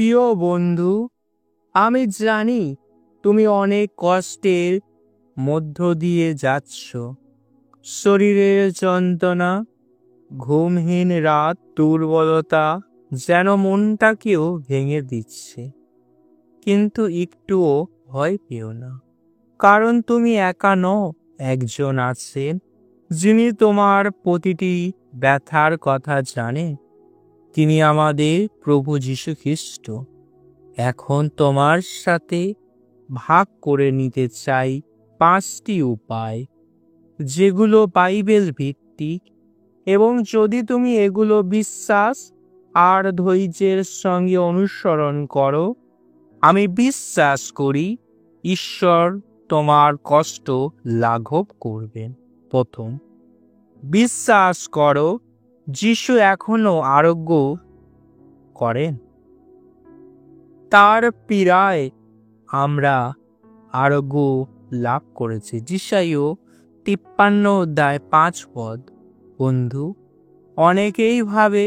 প্রিয় বন্ধু, আমি জানি তুমি অনেক কষ্টের মধ্য দিয়ে যাচ্ছ। শরীরের যন্ত্রণা, ঘুমহীন রাত, দুর্বলতা যেন মনটাকেও ভেঙে দিচ্ছে। কিন্তু একটুও ভয় পেও না, কারণ তুমি একা নও। একজন আছেন যিনি তোমার প্রতিটি ব্যথার কথা জানে। তিনি আমাদের প্রভু যীশু খ্রিস্ট। এখন তোমার সাথে ভাগ করে নিতে চাই 5টি উপায়, যেগুলো বাইবেল ভিত্তিক, এবং যদি তুমি এগুলো বিশ্বাস আর ধৈর্যের সঙ্গে অনুসরণ করো, আমি বিশ্বাস করি ঈশ্বর তোমার কষ্ট লাঘব করবেন। প্রথম, বিশ্বাস করো যিশু এখনো আরোগ্য করেন। তার পীড়ায় আমরা আরোগ্য লাভ করেছি। যিশাইয় 53:5। বন্ধু, অনেকেই ভাবে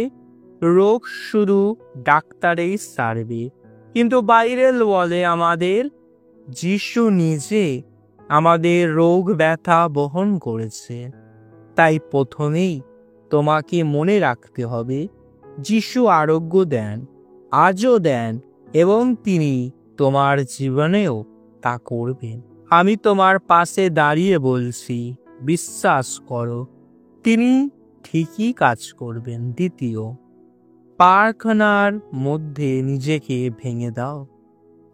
রোগ শুধু ডাক্তারেই সারবে, কিন্তু বাইবেল বলে আমাদের যিশু নিজে আমাদের রোগ ব্যথা বহন করেছে। তাই প্রথমেই তোমাকে মনে রাখতে হবে, যিশু আরোগ্য দেন, আজও দেন, এবং তিনি তোমার জীবনেও তা করবেন। আমি তোমার পাশে দাঁড়িয়ে বলছি, বিশ্বাস করো, তিনি ঠিকই কাজ করবেন। দ্বিতীয়, প্রার্থনার মধ্যে নিজেকে ভেঙে দাও।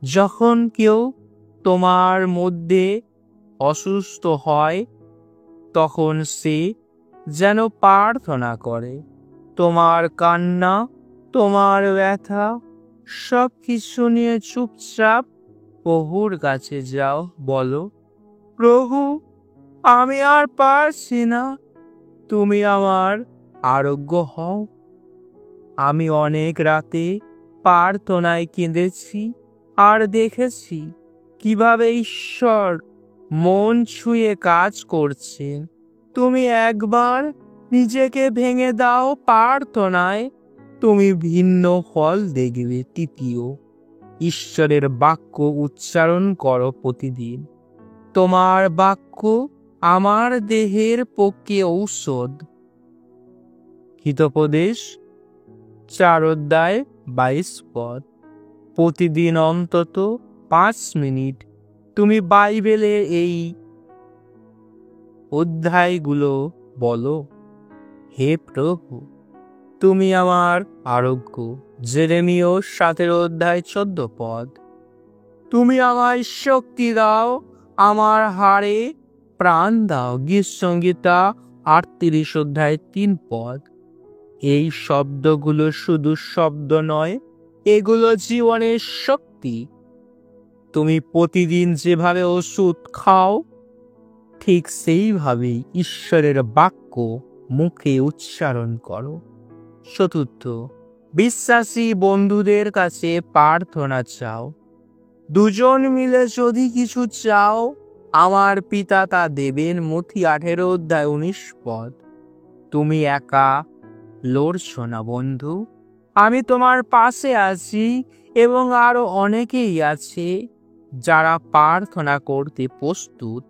যখন কেউ তোমার মধ্যে অসুস্থ হয়, তখন সে যেন প্রার্থনা করে। তোমার কান্না, তোমার ব্যথা, সব কিছু নিয়ে চুপচাপ প্রভুর কাছে যাও। বলো, প্রভু, আমি আর পারছি না, তুমি আমার আরোগ্য হও। আমি অনেক রাতে প্রার্থনায় কেঁদেছি আর দেখেছি কিভাবে ঈশ্বর মন ছুঁয়ে কাজ করছেন। তুমি একবার নিজেকে ভেঙে দাও প্রার্থনায়, তুমি ভিন্ন ফল দেখবে। তৃতীয়, ঈশ্বরের বাক্য উচ্চারণ করো প্রতিদিন। তোমার বাক্য আমার দেহের পক্ষে ঔষধ। হিতোপদেশ 4:22। প্রতিদিন অন্তত 5 মিনিট তুমি বাইবেলের এই অধ্যায়গুলো বলো। হে প্রভু, তুমি আমার আরোগ্য। যেরেমীয় 17:14। তুমি আমায় শক্তি দাও, আমার হাড়ে প্রাণ দাও। গীতসংহিতা 38:3। এই শব্দগুলো শুধু শব্দ নয়, এগুলো জীবনের শক্তি। তুমি প্রতিদিন যেভাবে ওষুধ খাও, ঠিক সেইভাবেই ঈশ্বরের বাক্য মুখে উচ্চারণ করো। চতুর্থ, বিশ্বাসী বন্ধুদের কাছে প্রার্থনা চাও। দুজন মিলে যদি কিছু চাও, আমার পিতা তা দেবেন। মথি 18:19। তুমি একা লড়ছ না বন্ধু, আমি তোমার পাশে আছি, এবং আরো অনেকেই আছে যারা প্রার্থনা করতে প্রস্তুত।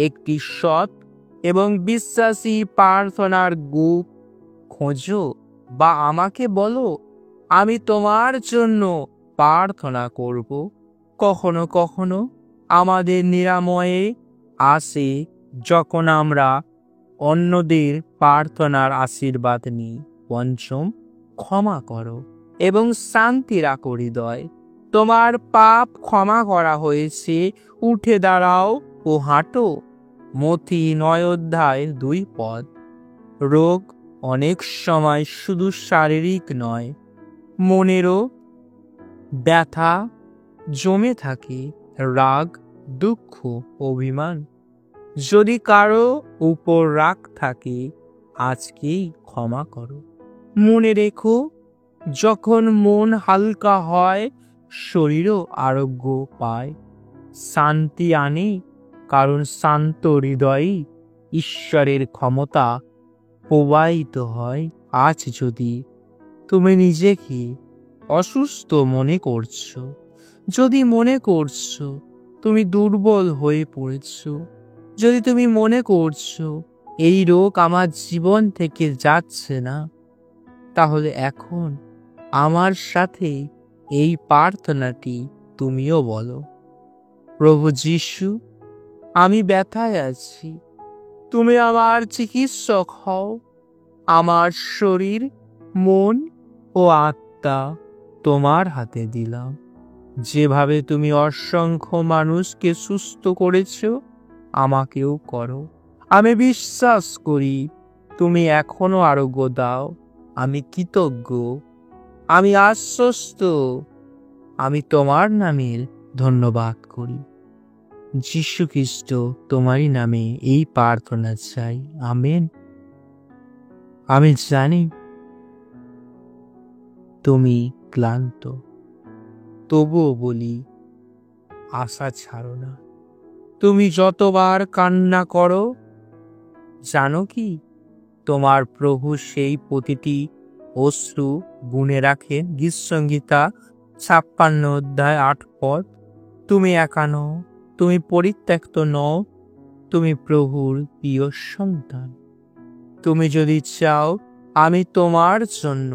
একটি সৎ এবং বিশ্বাসী প্রার্থনার গ্রুপ খোঁজো, বা আমাকে বলো, আমি তোমার জন্য প্রার্থনা করব। কখনো কখনো আমাদের নিরাময়ে আসে যখন আমরা অন্যদের প্রার্থনার আশীর্বাদ নিই। পঞ্চম, ক্ষমা করো এবং শান্তি রাখো হৃদয়। তোমার পাপ ক্ষমা করা হয়েছে, উঠে দাঁড়াও ও হাঁটো। মথি 9:2। রোগ অনেক সময় শুধু শারীরিক নয়, মনেরও ব্যথা জমে থাকে। রাগ, দুঃখ, অভিমান, যদি কারো উপর রাগ থাকে, আজকেই ক্ষমা করো। মনে রেখো, যখন মন হালকা হয়, শরীরও আরোগ্য পায়। শান্তি আনে, কারণ শান্ত হৃদয়ে ঈশ্বরের ক্ষমতা প্রবাহিত হয়। আজ যদি তুমি নিজেকে অসুস্থ মনে করছো, যদি মনে করছো তুমি দুর্বল হয়ে পড়েছো, যদি তুমি মনে করছো এই রোগ আমার জীবন থেকে যাচ্ছে না, তাহলে এখন আমার সাথে এই প্রার্থনাটি তুমিও বলো। প্রভু যিশু, আমি ব্যথায় আছি, তুমি আমার চিকিৎসক হও। আমার শরীর, মন ও আত্মা তোমার হাতে দিলাম। যেভাবে তুমি অসংখ্য মানুষকে সুস্থ করেছো, আমাকেও করো। আমি বিশ্বাস করি তুমি এখনো আরোগ্য দাও। আমি কৃতজ্ঞ, আমি আশ্বস্ত, আমি তোমার নামের ধন্যবাদ করি। যীশু খ্রিস্ট, তোমারই নামে এই প্রার্থনা চাই। আমেন। আমি জানি তুমি ক্লান্ত, তবুও বলি আশা ছাড়ো না। তুমি যতবার কান্না করো, জানো কি তোমার প্রভু সেই প্রতিটি অশ্রু গুণে রাখেন। গীতসংহিতা 56 অধ্যায় 8 পদ। তুমি একা নও, তুমি পরিত্যক্ত নও, তুমি প্রভুর প্রিয় সন্তান। তুমি যদি চাও আমি তোমার জন্য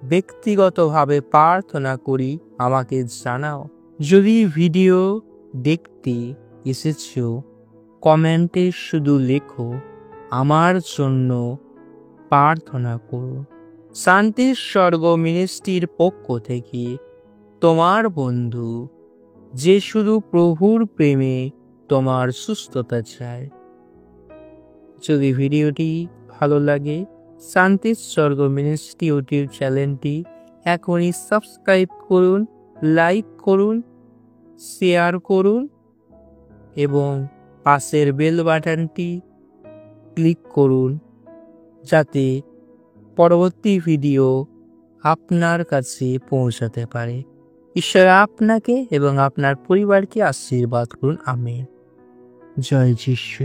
ব্যক্তিগতভাবে প্রার্থনা করি, আমাকে জানাও। যদি ভিডিও দেখতে এসেছো, কমেন্টে শুধু লেখো আমার জন্য প্রার্থনা করো। শান্তির স্বর্গ মিনিস্ট্রির পক্ষ থেকে তোমার বন্ধু, যে শুধু প্রভুর প্রেমে তোমার সুস্থতা চায়। যদি ভিডিওটি ভালো লাগে, শান্তির স্বর্গ মিনিস্ট্রি ইউটিউব চ্যানেলটি এখনই সাবস্ক্রাইব করুন, লাইক করুন, শেয়ার করুন এবং পাশের বেল বাটনটি ক্লিক করুন, যাতে পরবর্তী ভিডিও আপনার কাছে পৌঁছাতে পারে। ঈশ্বর আপনাকে এবং আপনার পরিবারকে আশীর্বাদ করুন। আমেন। জয় যিশু।